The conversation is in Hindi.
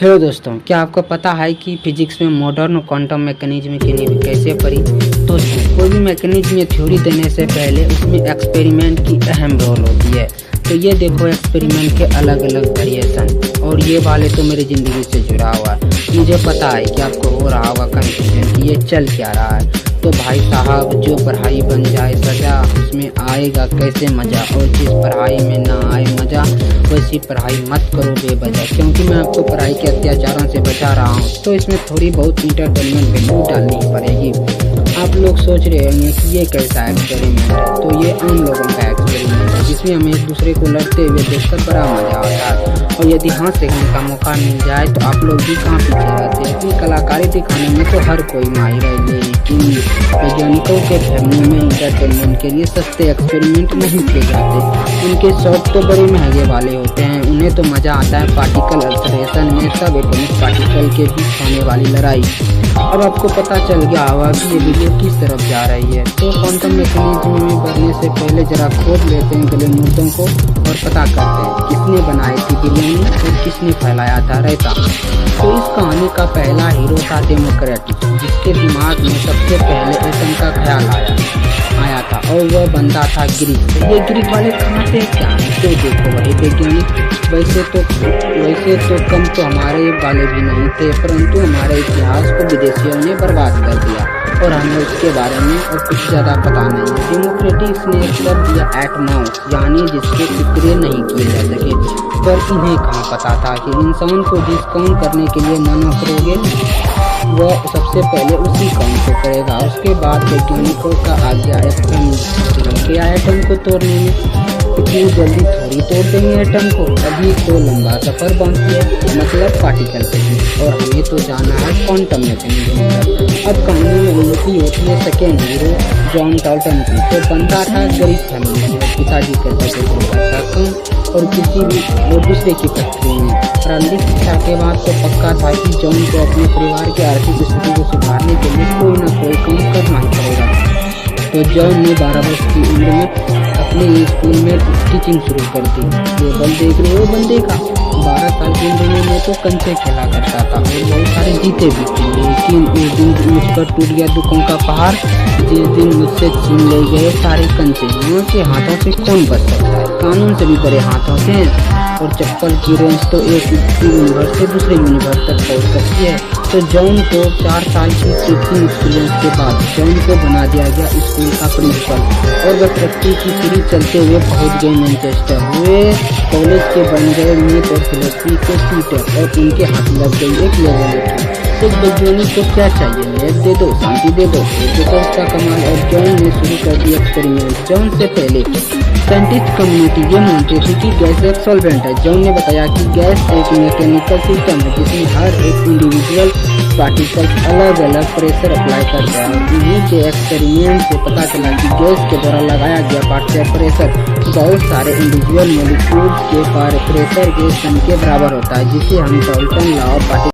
हेलो दोस्तों, क्या आपको पता है कि फिजिक्स में मॉडर्न क्वांटम मैकेनिज्म की नींव कैसे पड़ी। दोस्तों, कोई भी मैकेनिज्म या थ्योरी देने से पहले उसमें एक्सपेरिमेंट की अहम रोल होती है। तो ये देखो एक्सपेरिमेंट के अलग अलग वेरिएशन, और ये वाले तो मेरी ज़िंदगी से जुड़ा हुआ है। मुझे पता है कि आपको हो रहा होगा कंफ्यूजन कि ये चल क्या रहा है। तो भाई साहब, जो पढ़ाई बन जाए सजा, उसमें आएगा कैसे मज़ा। और जिस पढ़ाई में ना आए मज़ा, वैसी पढ़ाई मत करो बेवजह, क्योंकि मैं आपको पढ़ाई के अत्याचारों से बचा रहा हूँ। तो इसमें थोड़ी बहुत इंटरटेनमेंट वैल्यू डालनी पड़ेगी। आप लोग सोच रहे होंगे कि ये कैसा एक्सपेरिमेंट है। तो ये आम लोगों का एक्सपेरिमेंट है, जिसमें हमें एक दूसरे को लड़ते हुए देखकर बड़ा मजा आता है। और यदि हाथ सेकने का मौका मिल जाए तो आप लोग भी कहाँ पीछे रहते हैं। अपनी कलाकारी दिखाने में तो हर कोई माहिर है, लेकिन वैज्ञानिकों के फैमिली में इंटरटेनमेंट के लिए सस्ते एक्सपेरिमेंट नहीं किए जाते। उनके शौक तो बड़े महंगे वाले होते हैं। उन्हें तो मजा आता है पार्टिकल अल्टरेशन में, सब एटॉमिक पार्टिकल के बीच होने वाली लड़ाई। अब आपको पता चल गया होगा कि ये वीडियो किस तरफ जा रही है। तो क्वांटम मैकेनिज्म में बढ़ने से पहले जरा खोज लेते हैं गले मुद्दों को और पता करते हैं किसने बनाई थी बिरयानी और किसने फैलाया था रायता। तो इस कहानी का पहला हीरो था डेमोक्रेटिक, जिसके दिमाग में सबसे पहले एटम का ख्याल आया था, और वह बंदा था ग्रीक। ये ग्रीक वाले कहाँ से क्या है? तो देखो भाई वैज्ञानिक वैसे तो कम तो हमारे वाले भी नहीं थे, परंतु हमारे इतिहास को विदेशियों ने बर्बाद कर दिया और हमें उसके बारे में और कुछ ज़्यादा पता नहीं है। डेमोक्रेटिक्स ने एक शब्द दिया एटमॉस, यानी जिसके टुकड़े नहीं किए जा सके। पर इन्हें कहाँ पता था कि इंसान को जिस काम करने के लिए मना करोगे वह सबसे पहले उसी काम को करेगा। उसके बाद वैज्ञानिकों का आ गया एटम को तोड़ने में। इतनी जल्दी थोड़ी तोड़ देंगे एटम को, अभी तो लंबा सफर बाकी है, मतलब पार्टिकल से ही। और हमें तो जाना है क्वांटम मैकेनिज्म। अब कहानी में उनकी होती है सेकेंड हीरो जॉन डाल्टन की। तो बंदा था गरीब फैमिली में, पिताजी करते थे काम और किसी भी और दूसरे की फैक्ट्री में। प्रारंभिक शिक्षा के बाद तो पक्का था कि जॉन को अपने परिवार की आर्थिक स्थिति को सुधारने के लिए कोई न कोई काम करना ही पड़ेगा। तो जॉन ने 12 वर्ष की उम्र में अपने स्कूल में टीचिंग शुरू कर दी। ये बल देख रहे हो बंदे का, 12 साल की उम्र में तो कंचे खेला करता था और बहुत सारे जीते भी थे। लेकिन उस दिन मुझ पर टूट गया दुखों का पहाड़, जिस दिन मुझसे छीन ले गए सारे कंचे। यहाँ के हाथों से कौन बच सकता है? कानून से भी बड़े हाथों से। और चप्पल की रेंज तो एक यूनिवर्स से दूसरे यूनिवर्स तक पहुँच सकती है। तो जॉन को 4 साल की टीचिंग एक्सपीरियंस के बाद जॉन को बना दिया गया स्कूल का प्रिंसिपल, और वह तरक्की की सीढ़ी चलते हुए पहुंच गए मैनचेस्टर। वे कॉलेज के बन गए मैथ और फिलोसफी के टीचर, और उनके हाथ लग गई एक लेबोरेटरी। एक वैज्ञानिक को क्या चाहिए? लैब दे दो, शांति दे दो, उसका कमाल। और जॉन ने शुरू कर दिया एक्सपेरिमेंट। जॉन से पहले साइंटिस्ट कम्युनिटी ये मानती थी कि गैस एक सॉल्वेंट है। जॉन ने बताया कि गैस एक मैकेनिकल सिस्टम है जिसमें हर एक इंडिविजुअल पार्टिकल अलग अलग प्रेशर अप्लाई करता है। इन्हीं के एक्सपेरिमेंट से पता चला कि गैस के द्वारा लगाया गया पार्टिकल प्रेशर बहुत सारे इंडिविजुअल मॉलिक्यूल्स के प्रेशर के सम के बराबर होता है, जिसे हम डाल्टन लॉ ऑफ